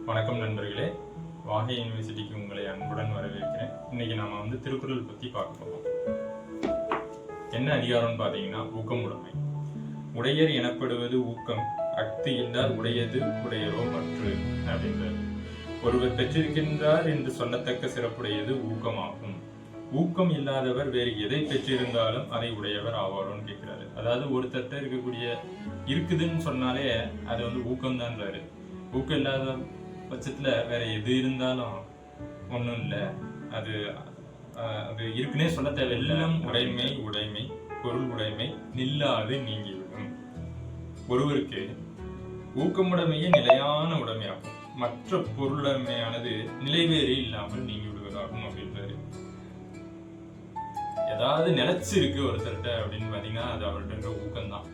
வணக்கம் நண்பர்களே, வாகை யூனிவர்சிட்டிக்கு உங்களை அன்புடன் வரவேற்கிறேன். இன்னைக்கு நாம திருக்குறள் பத்தி பார்க்க போறோம். என்ன அதிகாரம்னு பாத்தீங்கன்னா ஊக்கமுடைமை. உடையர் எனப்படுவது ஊக்கம், அஃது இல்லார் உடையது உடையரோ மற்று அப்படின்றது. ஒருவர் பெற்றிருக்கின்றார் என்று சொல்லத்தக்க சிறப்புடையது ஊக்கமாகும். ஊக்கம் இல்லாதவர் வேறு எதை பெற்றிருந்தாலும் அதை உடையவர் ஆவாரோன்னு கேட்கிறாரு. அதாவது ஒருத்தட்ட இருக்கக்கூடிய இருக்குதுன்னு சொன்னாலே அது ஊக்கம்தான்றாரு. ஊக்கம் இல்லாத பட்சத்துல வேற எது இருந்தாலும் ஒன்றும் இல்லை, அது அது இருக்குன்னே சொல்ல தேவையில்லை. உடைமை உடைமை பொருள் உடைமை நில்லாது நீங்கிவிடும். ஒருவருக்கு ஊக்கமுடைமையே நிலையான உடைமையாகும், மற்ற பொருளுடைமையானது நிலைவேறி இல்லாமல் நீங்கி விடுவதாகும் அப்படின்றாரு. ஏதாவது நிலைச்சு இருக்கு ஒருத்தர்கிட்ட அப்படின்னு பாத்தீங்கன்னா அது அவர்கிட்ட இருக்க ஊக்கம்தான்.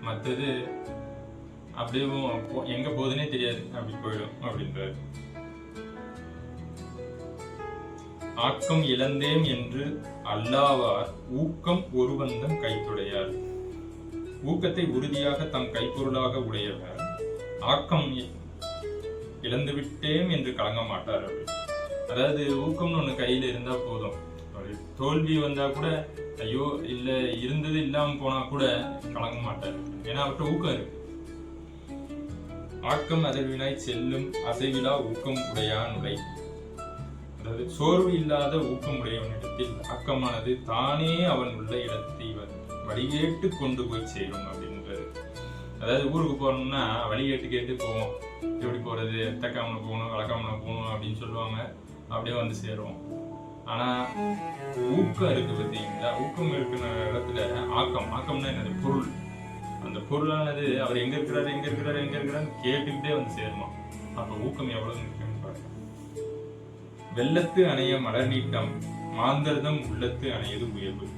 மற்றது அப்படியே எங்க போகுதுன்னே தெரியாது, அப்படி போயிடும் அப்படின்றாரு. ஆக்கம் இழந்தேம் என்று அல்லாவார் ஊக்கம் ஒருவந்தம் கைத்துடையார். ஊக்கத்தை உறுதியாக தம் கைப்பொருளாக உடையவர் ஆக்கம் இழந்துவிட்டேம் என்று கலங்க மாட்டார். அதாவது ஊக்கம்னு ஒண்ணு கையில இருந்தா போதும், தோல்வி வந்தா கூட ஐயோ இல்ல இருந்தது இல்லாம போனா கூட கலங்க மாட்டார். ஏன்னா அவர்கிட்ட ஊக்கம் இருக்கு. ஆக்கம் அதழ்வினாய் செல்லும் அசைவிலா ஊக்கம் உடையான் உடை. அதாவது சோர்வு இல்லாத ஊக்கம் உடையவனிடத்தில் ஆக்கமானது தானே அவன் உள்ள இடத்தை வழிகேட்டு கொண்டு போய் சேரும் அப்படின்றது. அதாவது ஊருக்கு போறோம்னா வழிகேட்டு கேட்டு போவோம், எப்படி போறது, தக்காமனை போகணும் வளர்க்காமனை போகணும் அப்படின்னு சொல்லுவாங்க, அப்படியே சேருவோம். ஆனா ஊக்கம் இருக்கு பார்த்தீங்களா, ஊக்கம் இருக்கிற இடத்துல ஆக்கம்னா என்னது, பொருள். அந்த பொருளானது அவர் எங்க இருக்கிறாரு கேட்டுக்கிட்டே சேருமா. அப்ப ஊக்கம் எவ்வளவு இருக்குன்னு பாருங்க. வெள்ளத்து அணைய மலர் நீட்டம் மாந்தர்தம் உள்ளத்து அணையது உயர்வு.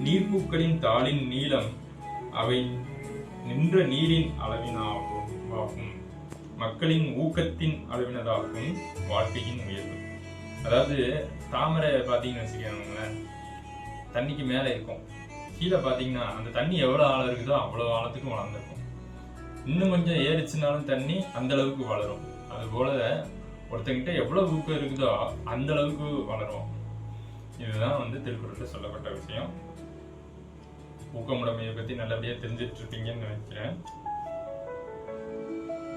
நீர்ப்பூக்களின் தாளின் நீளம் அவை நின்ற நீரின் அளவினாகும். மக்களின் ஊக்கத்தின் அளவினதாகும் வாழ்க்கையின் உயர்வு. அதாவது தாமரை பாத்தீங்கன்னு வச்சுக்கோங்களேன், தண்ணிக்கு மேல இருக்கும், கீழே பாத்தீங்கன்னா அந்த தண்ணி எவ்வளவு ஆழம் இருக்குதோ அவ்வளவு ஆழத்துக்கும் வளர்ந்துருக்கும். இன்னும் கொஞ்சம் ஏறிச்சுனாலும் தண்ணி அந்த அளவுக்கு வளரும். அது போல ஒருத்தங்கிட்ட எவ்வளவு ஊக்கம் இருக்குதோ அந்த அளவுக்கு வளரும். இதுதான் திருக்குறள்ல சொல்லப்பட்ட விஷயம். ஊக்கமுடைமையை பத்தி நல்லபடியா தெரிஞ்சிட்டு இருப்பீங்கன்னு நினைக்கிறேன்.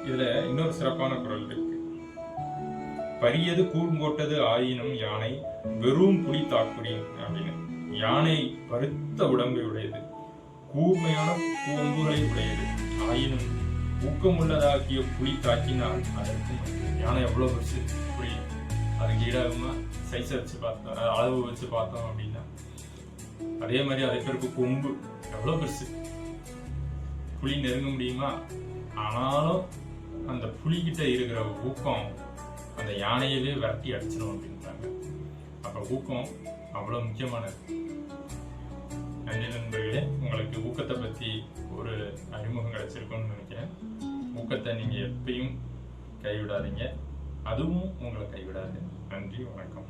இதுல இன்னொரு சிறப்பான குறள் இருக்கு. பரியது கூர்ங்கோட்டது ஆயினும் யானை வெறும் புலி தாக்குறி அப்படின்னு. யானை பருத்த உடம்பை உடையது, கூர்மையான கூம்புகளை உடையது, ஆயினும் ஊக்கமுள்ளதாகிய புலி தாக்கினால் அதற்கு யானை எவ்வளவு பெருசு, புலி அதுக்கு ஈடாகுமா? சைஸை வச்சு பார்த்தோம், அளவு வச்சு பார்த்தோம் அப்படின்னா அதே மாதிரி அதே பேருக்கு கொம்பு எவ்வளவு பெருசு, புலி நெருங்க முடியுமா? ஆனாலும் அந்த புலிகிட்ட இருக்கிற ஊக்கம் அந்த யானையவே விரட்டி அடிச்சிடும் அப்படின்றாங்க. அப்ப ஊக்கம் அவ்வளவு முக்கியமானது. நன்றி நண்பர்களே, உங்களுக்கு ஊக்கத்தை பத்தி ஒரு அறிமுகம் கிடைச்சிருக்கும்னு நினைக்கிறேன். ஊக்கத்தை நீங்க எப்பயும் கைவிடாதீங்க, அதுவும் உங்களை கைவிடாது. நன்றி, வணக்கம்.